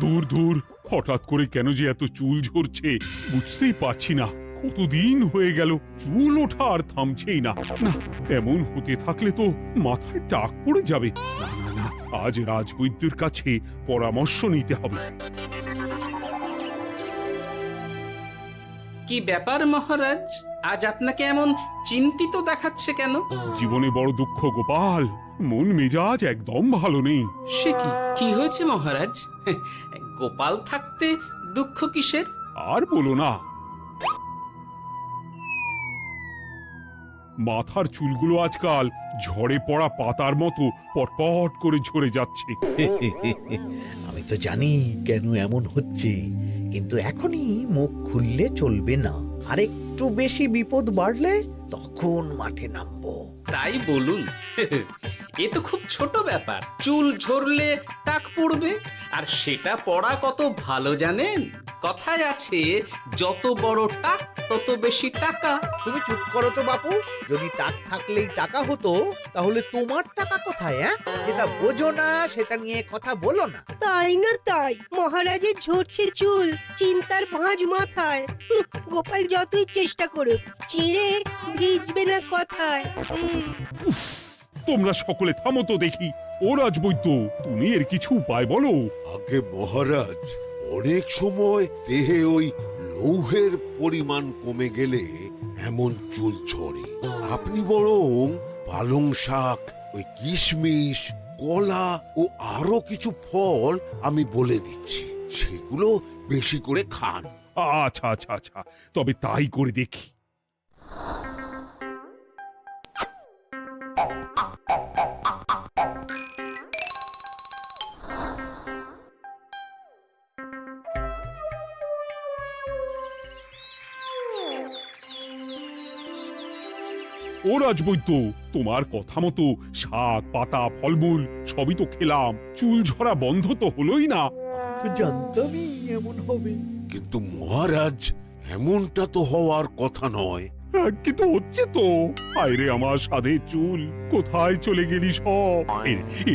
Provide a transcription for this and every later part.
দূর দূর, হঠাৎ করে কেন যে এত চুল ঝরছে বুঝতেই পারছি না। কতদিন হয়ে গেল চুল ওঠা আর থামছেই না। না, এমন হতে থাকলে তো মাথায় টাক পড়ে যাবে। না না না, আজ রাজবৈদ্যের কাছে পরামর্শ নিতে হবে। কি ব্যাপার মহারাজ, আজ আপনাকে এমন চিন্তিত দেখাচ্ছে কেন? জীবনে বড় দুঃখ গোপাল, মন মেজাজ একদম ভালো নেই। সে কি, কি হয়েছে মহারাজ? গোপাল থাকতে দুঃখ কিসের? আর বলো না, মাথার চুলগুলো আজকাল ঝড়ে পড়া পাতার মতো পটপট করে ঝরে যাচ্ছে। আমি তো জানি কেন এমন হচ্ছে, কিন্তু এখনই মুখ খুললে চলবে না। আর একটু বেশি বিপদ বাড়লে তখন মাঠে নামবো। তাই বলুন। এ তো খুব ছোট ব্যাপার, চুল ঝরলে টাক পড়বে, আর সেটা পড়া কত ভালো জানেন? কথায় আছে, যত বড় টাক তত বেশি টাকা। তুমি চুপ করো তো বাপু। যদি টাক থাকলেই টাকা হতো, তাহলে তোমার টাকা কোথায়? যেটা বোঝো না সেটা নিয়ে কথা বলো না। তাই না তাই, মহারাজের ঝরছে চুল, চিন্তার ভাঁজ মাথায়। গোপাল যতই চেষ্টা করুক, চিড়ে ভিজবে না কথায়। তোমরা সকলে থামো তো দেখি। ও রাজবৈদ্য, তুমি এর কিছু উপায় বলো। আগে মহারাজ, অনেক সময় দেহে ওই লৌহের পরিমাণ কমে গেলে এমন চুল ঝরে। আপনি বরং পালং শাক, ওই কিশমিশ, কলা ও আরো কিছু ফল আমি বলে দিচ্ছি, সেগুলো বেশি করে খান। আচ্ছা আচ্ছা আচ্ছা, তবে তাই করে দেখি। ও রাজবৈদ্য, তোমার কথা মতো শাক পাতা ফলমূল সবই তো খেলাম, চুল ঝরা বন্ধ তো হলোই না। তো জানতামই এমন হবে। কিন্তু মহারাজ, এমনটা তো হওয়ার কথা নয়। কিন্তু হচ্ছে তো। আরে আমার সাধে চুল, কোথায় চলে গেলি সব?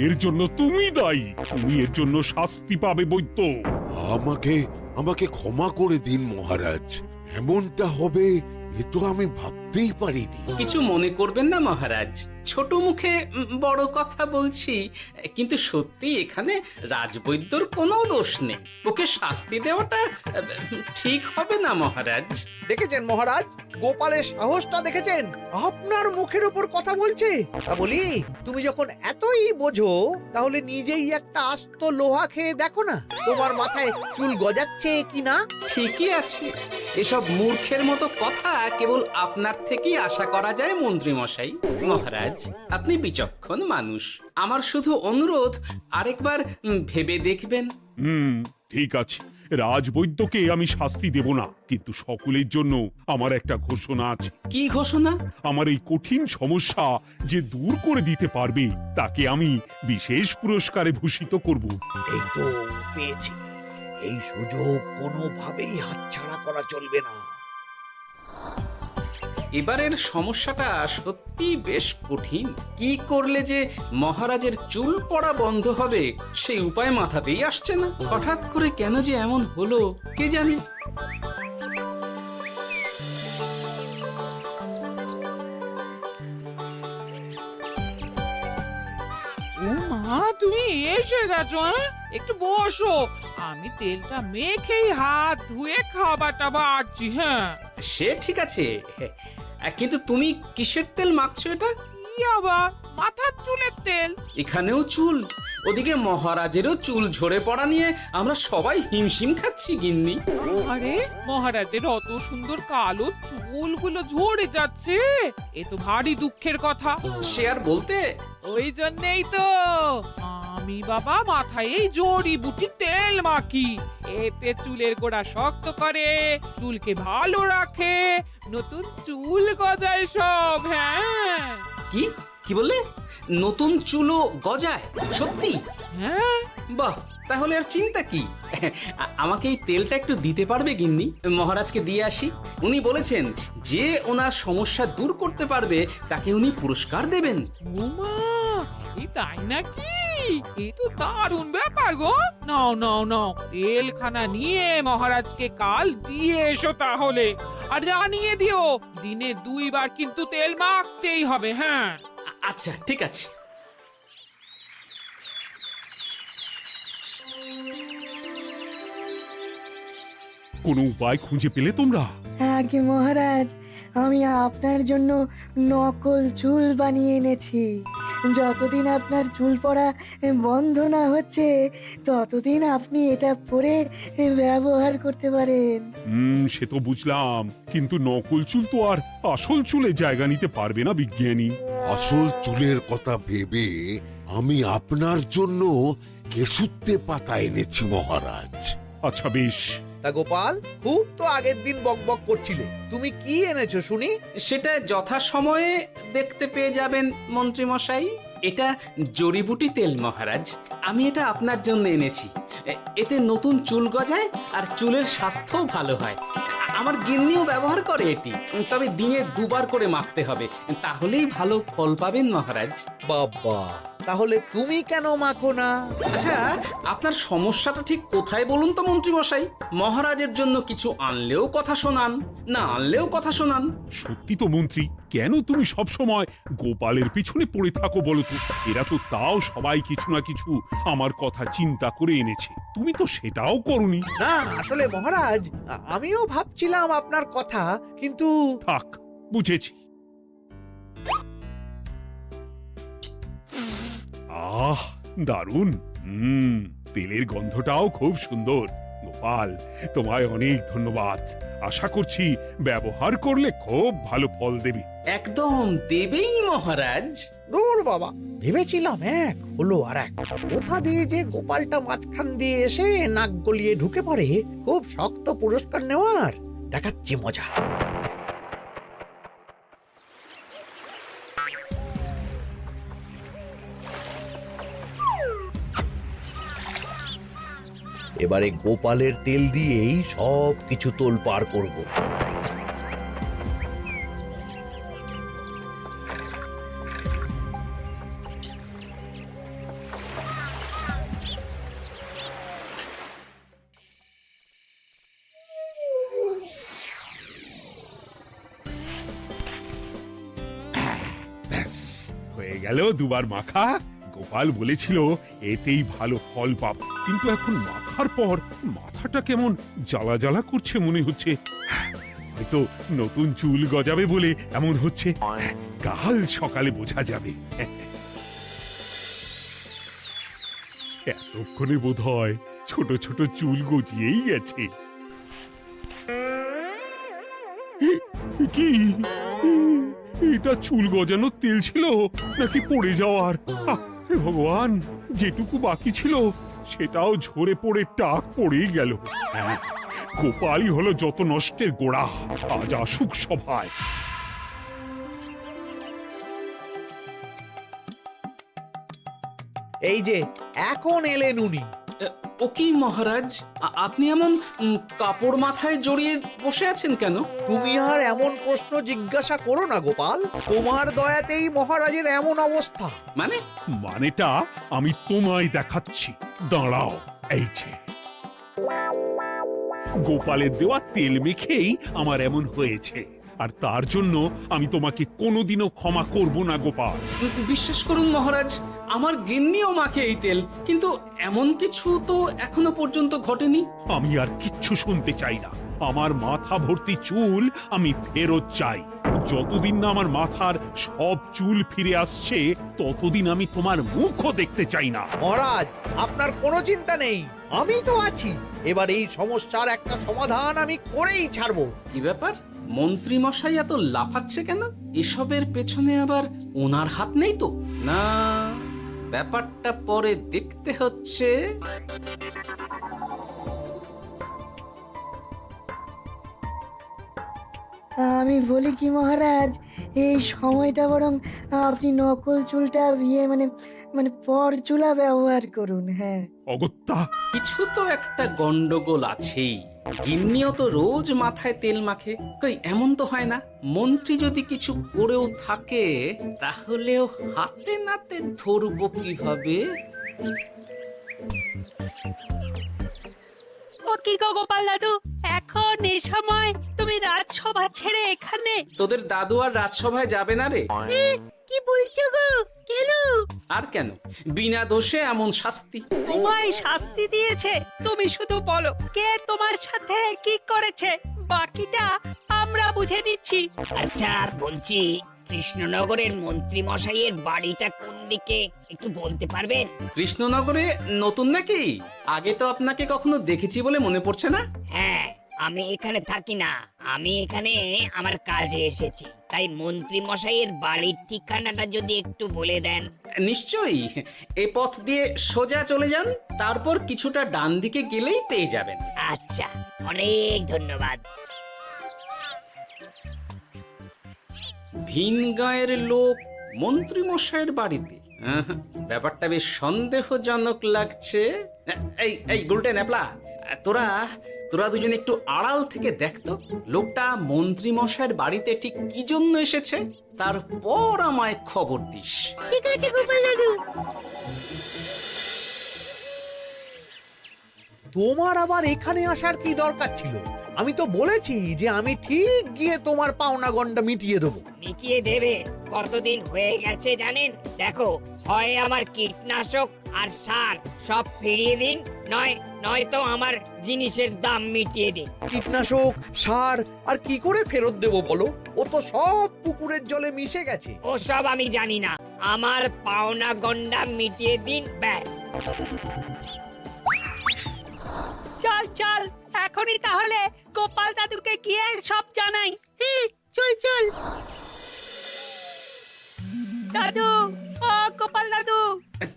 এর জন্য তুমি দায়ী। তুমি এর জন্য শাস্তি পাবে বৈদ্য। আমাকে আমাকে ক্ষমা করে দিন মহারাজ, এমনটা হবে এ তো আমি ভাবতেই পারিনি। কিছু মনে করবেন না মহারাজ, ছোট মুখে বড় কথা বলছি, কিন্তু সত্যি এখানে রাজবৈদ্যর কোনো দোষ নেই। ওকে শাস্তি দেওয়াটা ঠিক হবে না মহারাজ। দেখেছেন মহারাজ, গোপালের সাহসটা দেখেছেন? আপনার মুখের উপর কথা বলছে। তা বলি, তুমি যখন এতই বোঝো, তাহলে নিজেই একটা আস্ত লোহা খেয়ে দেখো না, তোমার মাথায় চুল গজাচ্ছে কিনা। ঠিকই আছে, এসব মূর্খের মতো কথা কেবল আপনার থেকেই আশা করা যায় মন্ত্রী মশাই। মহারাজ, আপনি বিচক্ষণ মানুষ, আমার শুধু অনুরোধ, আরেকবার ভেবে দেখবেন। ঠিক আছে, রাজবৈদ্যকে আমি শাস্তি দেব না, কিন্তু সকলের জন্য আমার একটা ঘোষণা আছে। কি ঘোষণা? আমার এই কঠিন সমস্যা যে দূর করে দিতে পারবে, তাকে আমি বিশেষ পুরস্কারে ভূষিত করব। এই তো পেয়েছি, এই সুযোগ কোনোভাবেই হাতছাড়া করা চলবে না। এবারের সমস্যাটা সত্যি বেশ কঠিন। কি করলে যে মহারাজের চুল পড়া বন্ধ হবে সেই উপায় মাথাতেই আসছে না। হঠাৎ করে কেন যে এমন হলো কে জানে। ও মা, তুমি এসে গেছো? একটু বসো, আমি তেলটা মেখেই হাত ধুয়ে খাবারটা বাড়ছি। হ্যাঁ, সে ঠিক আছে, কিন্তু তুমি কিসের তেল মাখছো এটা? কি আবার মাথার চুলের তেল? এখানেও চুল, ওদিকে মহারাজেরও চুল ঝরে পড়া নিয়ে আমরা সবাই হিমশিম খাচ্ছি গিন্নি। আরে, মহারাজের অত সুন্দর কালো চুলগুলো ঝরে যাচ্ছে, এ তো ভারী দুঃখের কথা। সে আর বলতে। ওই জন্যই তো আমি বাবা মাথায় এই জড়িবুটি তেল মাখি। এতে চুলের গোড়া শক্ত করে, চুলকে ভালো রাখে, নতুন চুল গজায় সব। হ্যাঁ। কি কি বললে? নতুন চুলও গজায়? সত্যি? হ্যাঁ, বাহ, তাহলে আর চিন্তা কি? আমাকে এই তেলটা একটু দিতে পারবে গিন্নি? মহারাজকে দিয়ে আসি। উনি বলেছেন যে ওনার সমস্যা দূর করতে পারবে তাকে উনি পুরস্কার দেবেন। উমা, এই তাই নাকি? এই তো দারুণ ব্যাপার গো। নাও নাও নাও, তেলখানা নিয়ে মহারাজকে কাল দিয়ে এসো তাহলে। আর জানিয়ে দিও, দিনে 2 বার কিন্তু তেল মাখতেই হবে। হ্যাঁ, আচ্ছা, ঠিক আছে। কোনো উপায় খুঁজে পেলে তোমরা? আগে মহারাজ, আমি আপনার জন্য নকল চুল বানিয়ে এনেছি। যতদিন আপনার চুল পড়া বন্ধ না হচ্ছে ততদিন আপনি এটা পরে ব্যবহার করতে পারেন। সে তো বুঝলাম, কিন্তু নকল চুল তো আর আসল চুলে জায়গা নিতে পারবে না বিজ্ঞানী। আসল চুলের কথা ভেবে আমি আপনার জন্য কেশুত্তে পাতা এনেছি মহারাজ। আচ্ছা বেশ। তা গোপাল, খুব তো আগের দিন বকবক করছিলে, তুমি কি এনেছো শুনি? সেটা যথাসময়ে দেখতে পেয়ে যাবেন মন্ত্রী মশাই। এটা জড়িবুটি তেল মহারাজ। আমি এটা আপনার জন্য এনেছি। এতে নতুন চুল গজায় আর চুলের স্বাস্থ্যও ভালো হয়। আমার গিন্নিও ব্যবহার করে এটি, তবে দিনে 2 বার করে মাখতে হবে, তাহলেই ভালো ফল পাবেন মহারাজ। বাবা, তাহলে তুমি কেন মাখো না? আচ্ছা, আপনার সমস্যাটা ঠিক কোথায় বলুন তো মন্ত্রী মশাই? মহারাজের জন্য কিছু আনলেও কথা শোনান, না আনলেও কথা শোনান। সত্যি তো মন্ত্রী, কেন তুমি সব সময় গোপালের পিছনে পড়ে থাকো বলো তো? এরা তো তাও সবাই কিছু না কিছু আমার কথা চিন্তা করে এনেছে, তুমি তো সেটাও করনি। না, আসলে মহারাজ, আমিও ভাবছিলাম আপনার কথা, কিন্তু থাক, বুঝেছি। আহ, দারুণ। তেলের গন্ধটাও খুব সুন্দর। গোপাল, তোমায় অনেক ধন্যবাদ। আশা করছি ব্যবহার করলে খুব ভালো ফল দেবে। একদম দেবেই মহারাজ। দূর বাবা, ভেবেছিলাম এক, হলো আর এক। কোথা দিয়ে যে গোপালটা মাঝখান দিয়ে এসে নাক গলিয়ে ঢুকে পড়ে, খুব শক্ত পুরস্কার নেওয়ার। দেখাচ্ছি মজা। এবারে গোপালের তেল দিয়েই সব কিছু তোলপাড় করব। ব্যাস, হয়ে গেল 2 বার মাখা। গোপাল বলেছিল এতেই ভালো ফল পাবো, কিন্তু এখন মাখার পর মাথাটা কেমন জ্বালা জ্বালা করছে মনে হচ্ছে। হয়তো নতুন চুল গজাবে বলে এমন হচ্ছে। কাল সকালে বোঝা যাবে। এতক্ষণে বোধ হয় ছোট ছোট চুল গজিয়েই গেছে। কি এটা চুল গজানোর তেল ছিল নাকি পড়ে যাওয়ার? হে ভগবান, যেটুকু বাকি ছিল সেটাও ঝরে পড়ে টাক পড়েই গেল। হ্যাঁ, গোপালই হলো যত নষ্টের গোড়া। আজ আসুক সভায়। এই যে এখন এলেন উনি। ও কি মহারাজ, আপনি এমন কাপড় মাথায় জড়িয়ে বসে আছেন কেন? তুমি আর এমন প্রশ্ন জিজ্ঞাসা করো না গোপাল, তোমার দয়াতেই মহারাজের এমন অবস্থা। মানেটা আমি তোমায় দেখাচ্ছি, দাঁড়াও। এই যে গোপালের দেওয়া তেল মেখেই আমার এমন হয়েছে, আর তার জন্য আমি তোমাকে কোনোদিনও ক্ষমা করব না গোপাল। বিশ্বাস করুন মহারাজ, আমার গিন্নিও মাখে এই তেল, কিন্তু এমন কিছু তো এখনো পর্যন্ত ঘটেনি। আমি আর কিচ্ছু শুনতে চাই না। আমার মাথা ভর্তি চুল আমি ফেরত চাই। যতদিন না আমার মাথার সব চুল ফিরে আসছে ততদিন আমি তোমার মুখও দেখতে চাই না। মহারাজ, আপনার কোনো চিন্তা নেই, আমি তো আছি। এবার এই সমস্যার একটা সমাধান আমি করেই ছাড়বো। কি ব্যাপার, মন্ত্রী মশাই এত লাফাচ্ছে কেন? এসবের পেছনে আবার ওনার হাত নেই তো? না, ব্যাপারটা পরে দেখতে হচ্ছে। আমি বলি কি মহারাজ, এই সময়টা বরং আপনি নকল চুলটা মানে পরচুলা ব্যবহার করুন। হ্যাঁ, অগত্যা কিছু তো একটা গন্ডগোল আছেই। গিন্নিও তো রোজ মাথায় তেল মাখে, কই এমন তো হয় না। মন্ত্রী যদি কিছু করেও থাকে তাহলেও হাতে নাতে ধরবো কিভাবে? ও কি গো গোপাল দাদু, এখন এই সময় তুমি রাজসভা ছেড়ে এখানে? তোদের দাদু আর রাজসভায় যাবে না রে? কি বলছো গো? কেন? আর কেন, বিনা দোষে এমন শাস্তি। তোমায় শাস্তি দিয়েছে, তুমি শুধু বলো কে তোমার সাথে কি করেছে, বাকিটা আমরা বুঝে নিচ্ছি। আচ্ছা বলছি, কৃষ্ণনগরের মন্ত্রী মশাইয়ের বাড়িটা কোন দিকে একটু বলতে পারবেন? কৃষ্ণনগরে নতুন নাকি? আগে তো আপনাকে কখনো দেখেছি বলে মনে পড়ছে না। হ্যাঁ, আমি এখানে থাকি না, আমি এখানে আমার কাজে এসেছি, তাই মন্ত্রী মশাইয়ের বাড়ির ঠিকানাটা যদি একটু বলে দেন। নিশ্চয়ই, এ পথ দিয়ে সোজা চলে যান, তারপর কিছুটা ডান দিকে গেলেই পেয়ে যাবেন। আচ্ছা, অনেক ধন্যবাদ। ভিন গাঁয়ের লোক মন্ত্রী মশাইয়ের বাড়িতে, ব্যাপারটা বেশ সন্দেহজনক লাগছে। এই এই গুলটে ন্যাপলা, তোরা তোরা দুজন একটু আড়াল থেকে দেখতো লোকটা মন্ত্রী মশাইয়ের বাড়িতে ঠিক কি জন্য এসেছে, তারপর আমায় খবর দিস। ঠিক আছে গোপাল দাদু। তোমার আবার এখানে আসার কি দরকার ছিল? আমি তো বলেছি যে আমি ঠিক গিয়ে তোমার পাওনা গন্ডা মিটিয়ে দেবো। মিটিয়ে দেবে? কতদিন হয়ে গেছে জানেন? দেখো, হয় আমার কীটনাশক আর সার সব ফিরিয়ে দিন, নয়তো আমার জিনিসের দাম মিটিয়ে দিন। কীটনাশক, সার আর কি করে ফেরত দেবো বলো? ও তো সব পুকুরের জলে মিশে গেছে। ওসব আমি জানি না, আমার পাওনা গন্ডা মিটিয়ে দিন, ব্যাস। চল চল, এখনই তাহলে গোপাল দাদুকে গিয়ে সব জানাই। হ্যাঁ, চল চল। দাদু, ও গোপাল দাদু।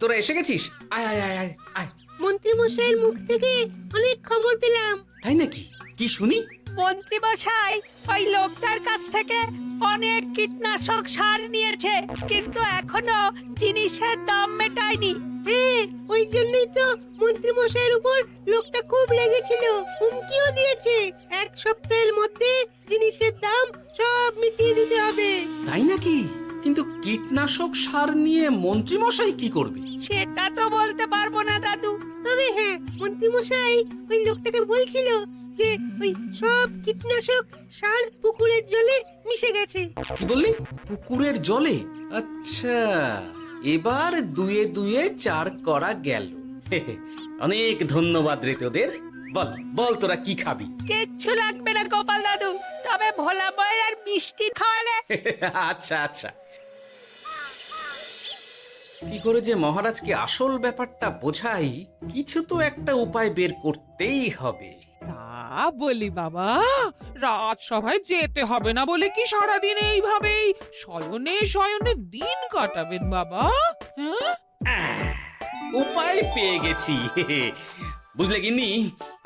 তোরা এসে গেছিস? আয় আয় আয় আয় আয়। মন্ত্রী মশাইয়ের মুখ থেকে অনেক খবর পেলাম। তাই নাকি? কি শুনি? মন্ত্রী মশাই ওই লোকটার কাছ থেকে অনেক কীটনাশক সার নিয়েছে, কিন্তু এখনো জিনিসের দাম মেটায়নি। হ্যাঁ, ওই জন্যই তো মন্ত্রী মশাইয়ের উপর লোকটা খুব লেগেছিল, হুমকিও দিয়েছে 1 সপ্তাহের মধ্যে জিনিসের দাম সব মিটিয়ে দিতে হবে। তাই নাকি? কিন্তু কীটনাশক সার নিয়ে মন্ত্রী মশাই কি করবে? সেটা তো বলতে পারবো না দাদু। তবে হ্যাঁ, মন্ত্রী মশাই ওই লোকটাকে বলছিল যে ওই সব কীটনাশক সার পুকুরের জলে মিশে গেছে। কি বললি? পুকুরের জলে? আচ্ছা, এবার দুয়ে দুয়ে 4 করা গেল। অনেক ধন্যবাদ রে তোদের। বল বল, তোরা কি খাবি? কিচ্ছু লাগবে না গোপাল দাদু, তবে ভোলা ময়রার মিষ্টি খাওয়ালে। আচ্ছা আচ্ছা। কি করে যে মহারাজকে আসল ব্যাপারটা বোঝাই, কিছু তো একটা উপায় বের করতেই হবে। তা বলি বাবা, রাজসভায় যেতে হবে না বলে কি সারাদিন এইভাবেই শয়নে শয়নে দিন কাটাবেন বাবা? হ্যাঁ, উপায় পেয়ে গেছি। বুঝলে গিন্নি,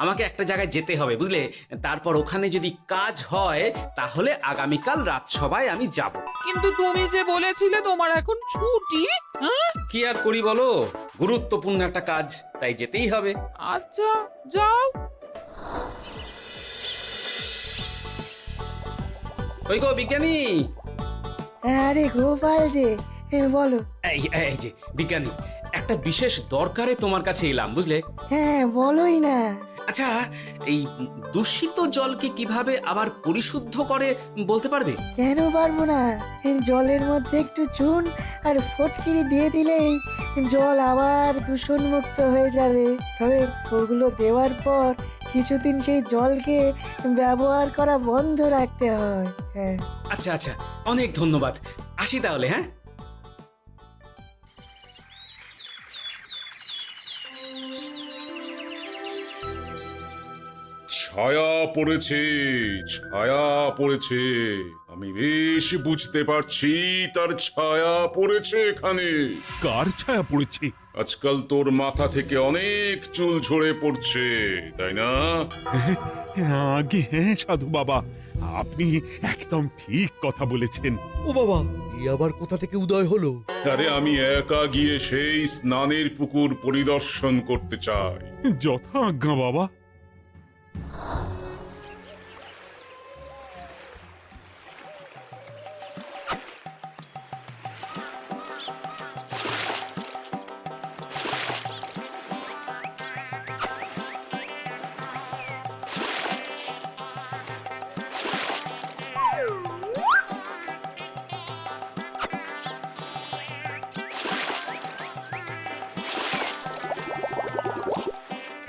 আমাকে একটা জায়গায় যেতে হবে, বুঝলে? তারপর ওখানে যদি কাজ হয় তাহলে আগামীকাল রাজসভায় আমি যাব। কিন্তু তুমি যে বলেছিলে তোমার এখন ছুটি। হ্যাঁ, কি আর করি বলো, গুরুত্বপূর্ণ একটা কাজ, তাই যেতেই হবে। আচ্ছা যাও। ওই গো বিজ্ঞানী, আরে গোপাল যে, বলো। এই যে বিজ্ঞানী, একটা বিশেষ দরকারে তোমার কাছে এলাম, বুঝলে? হ্যাঁ, বলোই না। আচ্ছা, এই দূষিত জলকে কিভাবে আবার পরিশুদ্ধ করে বলতে পারবে? কেন পারবো না? জলের মধ্যে একটু চুন আর ফটকিরি দিয়ে দিলেই জল আবার দূষণমুক্ত হয়ে যাবে। তবে ওগুলো দেওয়ার পর কিছুদিন সেই জলকে ব্যবহার করা বন্ধ রাখতে হয়। হ্যাঁ। আচ্ছা আচ্ছা, অনেক ধন্যবাদ, আসি তাহলে। হ্যাঁ, ছায়া পড়েছে, ছায়া পড়েছে, আমি বেশ বুঝতে পারছি তার ছায়া পড়েছে এখানে। কার ছায়া পড়েছে? আজকাল তোর মাথা থেকে অনেক চুল ঝরে পড়ছে, তাই না? আগে হ্যাঁ সাধু বাবা, আপনি একদম ঠিক কথা বলেছেন। ও বাবা, এ আবার কোথা থেকে উদয় হলো? আরে আমি একা গিয়ে সেই স্নানের পুকুর পরিদর্শন করতে চাই। যথা আজ্ঞা বাবা।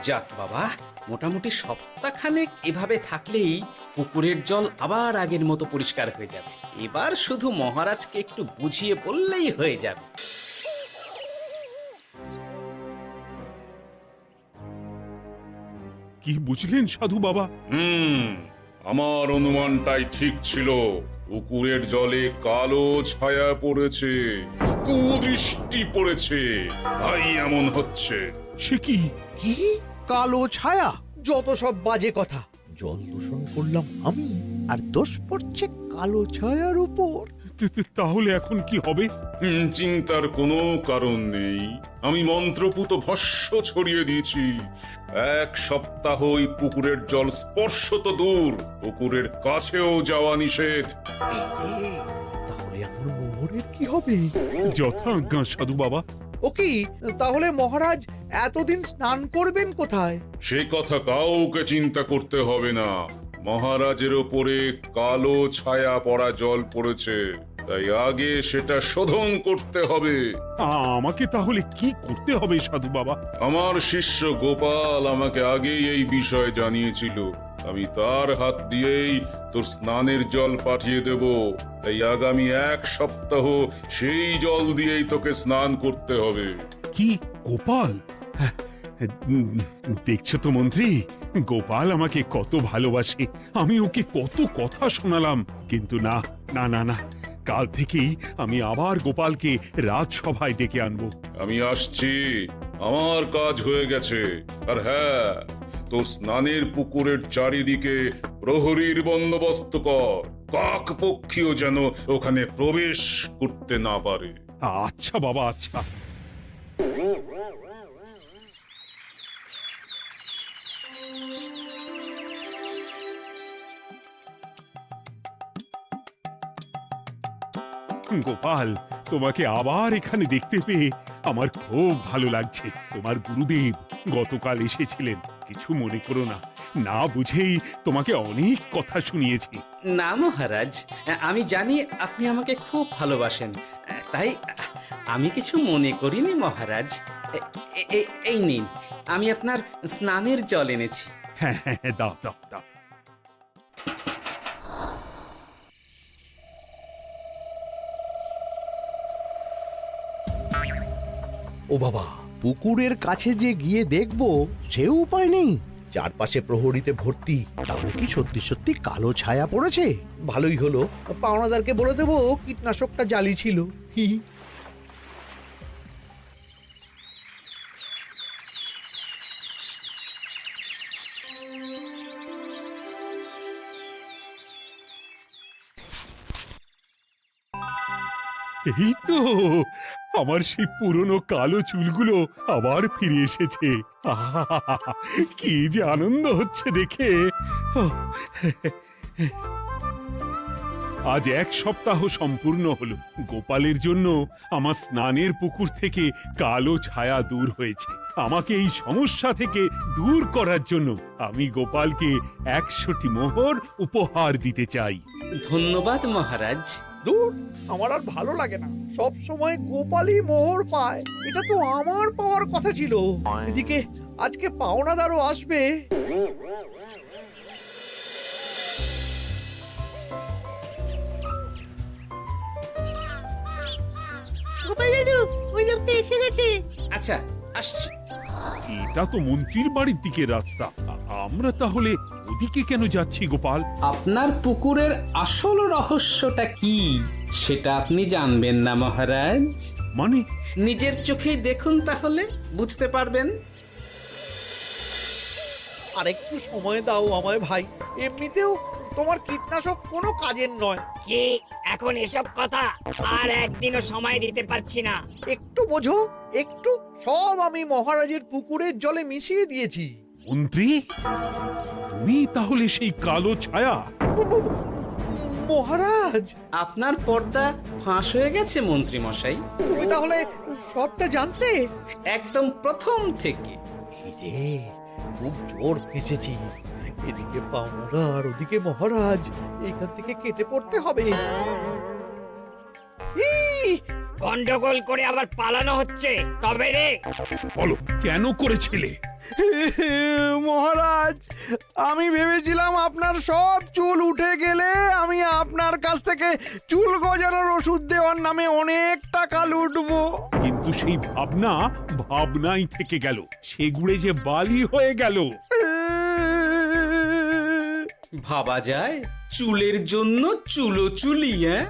যাক বাবা, মোটামুটি সপ্তাহখানেক এভাবে থাকলেই পুকুরের জল আবার আগের মতো পরিষ্কার হয়ে যাবে। এবার শুধু মহারাজকে একটু বুঝিয়ে বললেই হয়ে যাবে। কি বুঝলেন সাধু বাবা? আমার অনুমানটাই ঠিক ছিল। পুকুরের জলে কালো ছায়া পড়েছে, কুদৃষ্টি পড়েছে, তাই এমন হচ্ছে। সে কি? কি কালো ছায়া? যত সব বাজে কথা। জল দূষণ করলাম আমি, আর দোষ পড়ছে কালো ছায়ার উপর। তাহলে এখন কি হবে? চিন্তার কোনো কারণ নেই। আমি মন্ত্রপুত ভস্য ছড়িয়ে দিয়েছি। 1 সপ্তাহ ওই পুকুরের জল স্পর্শ তো দূর, পুকুরের কাছেও যাওয়া নিষেধ। তাহলে আমার মোহরের কি হবে? যথা আজ্ঞা সাধু বাবা। ও কি, তাহলে মহারাজ এতদিন স্নান করবেন কোথায়? সে কথা কাউকে চিন্তা করতে হবে না। মহারাজের ওপরে কালো ছায়া পড়া জল পড়েছে, তাই আগে সেটা শোধন করতে হবে। আমাকে তাহলে কি করতে হবে সাধু বাবা? আমার শিষ্য গোপাল আমাকে আগেই এই বিষয় জানিয়েছিল। আমি তার হাত দিয়েই তোর স্নানের জল পাঠিয়ে দেব। তাই আগামী 1 সপ্তাহ সেই জল দিয়েই তোকে স্নান করতে হবে। কি গোপাল? দেখছো তো মন্ত্রী, গোপাল আমাকে কত ভালোবাসে। আমি ওকে কত কথা শোনালাম, কিন্তু না না না না, কাল থেকেই আমি আবার গোপালকে রাজসভায় ডেকে আনবো। আমি আসছি, আমার কাজ হয়ে গেছে। আর হ্যাঁ, তোর স্নানের পুকুরের চারিদিকে প্রহরীর বন্দোবস্ত কর। কাক পক্ষীও যেন ওখানে প্রবেশ করতে না পারে। আচ্ছা বাবা, আচ্ছা। গোপাল, তোমাকে আবার এখানে দেখতে পেয়ে আমার খুব ভালো লাগছে। তোমার গুরুদেব গতকাল এসেছিলেন, কিছু মনে করো না। না বুঝেই তোমাকে অনেক কথা শুনিয়েছি। না মহারাজ, আমি জানি আপনি আমাকে খুব ভালোবাসেন, তাই আমি কিছু মনে করিনি মহারাজ। এই নিন, আমি আপনার স্নানের জল এনেছি। হ্যাঁ হ্যাঁ হ্যাঁ, দাও দাও দাও। ও বাবা, পুকুরের কাছে যে গিয়ে দেখবো সেও উপায় নেই। চারপাশে প্রহরীতে ভর্তি, তাহলে কি সত্যি সত্যি কালো ছায়া পড়েছে? ভালোই হলো, পাওনাদারকে বলে দেবো কীটনাশকটা জালি ছিল। হি হি। এই তো আমার সেই পুরনো কালো চুলগুলো আবার ফিরে এসেছে। আহা, কি যে আনন্দ হচ্ছে দেখে। আজ 1 সপ্তাহ সম্পূর্ণ হলো। গোপালের জন্য আমার স্নানের পুকুর থেকে কালো ছায়া দূর হয়েছে। আমাকে এই সমস্যা থেকে দূর করার জন্য আমি গোপালকে 100টি মোহর উপহার দিতে চাই। ধন্যবাদ মহারাজ। দূর, আমার আর ভালো লাগে না। সব সময় গোপালই মোহর পায়, এটা তো আমার পাওয়ার কথা ছিল। এদিকে আজকে পাওনাদারও আসবে। গোপাল দাদু, ওই লোকটা এসে গেছে। আচ্ছা, আসছি। এটা তো মন্ত্রীর বাড়ির দিকে রাস্তা। আমরা তাহলে ওদিকে কেন যাচ্ছি গোপাল? আপনার পুকুরের আসল রহস্যটা কি সেটা আপনি জানবেন না মহারাজ? মানে? নিজের চোখেই দেখুন, তাহলে বুঝতে পারবেন। আর একটু সময় দাও আমায় ভাই, এমনিতেও তোমার কীটনাশক কোনো কাজের নয়। কি এখন এসব কথা আর একদিনও সময় দিতে পারছি না। একটু বোঝো, একটু। সব আমি মহারাজের পুকুরের জলে মিশিয়ে দিয়েছি। মন্ত্রী, তুমি তাহলে সেই কালো ছায়া? মহারাজ, আপনার পর্দা ফাঁস হয়ে গেছে মন্ত্রী মশাই। তুমি তাহলে সবটা জানতে? একদম প্রথম থেকে। রে, খুব জোর ফেঁসেছি। এদিকে পাওনাদার, ওদিকে মহারাজ, এইখান থেকে কেটে পড়তে হবে। ই! গন্ডগোল করে আবার পালানো হচ্ছে তবে রে। বলো, কেন করেছিলে? মহারাজ, আমি ভেবেছিলাম আপনার সব চুল উঠে গেলে আমি আপনার কাছ থেকে চুল গজানোর ওষুধ দেওয়ার নামে অনেক টাকা লুটবো। কিন্তু সেই ভাবনা ভাবনাই থেকে গেল, সেগুড়ে যে বালি হয়ে গেল। ভাবা যায় চুলের জন্য চুলো চুলি, হ্যাঁ?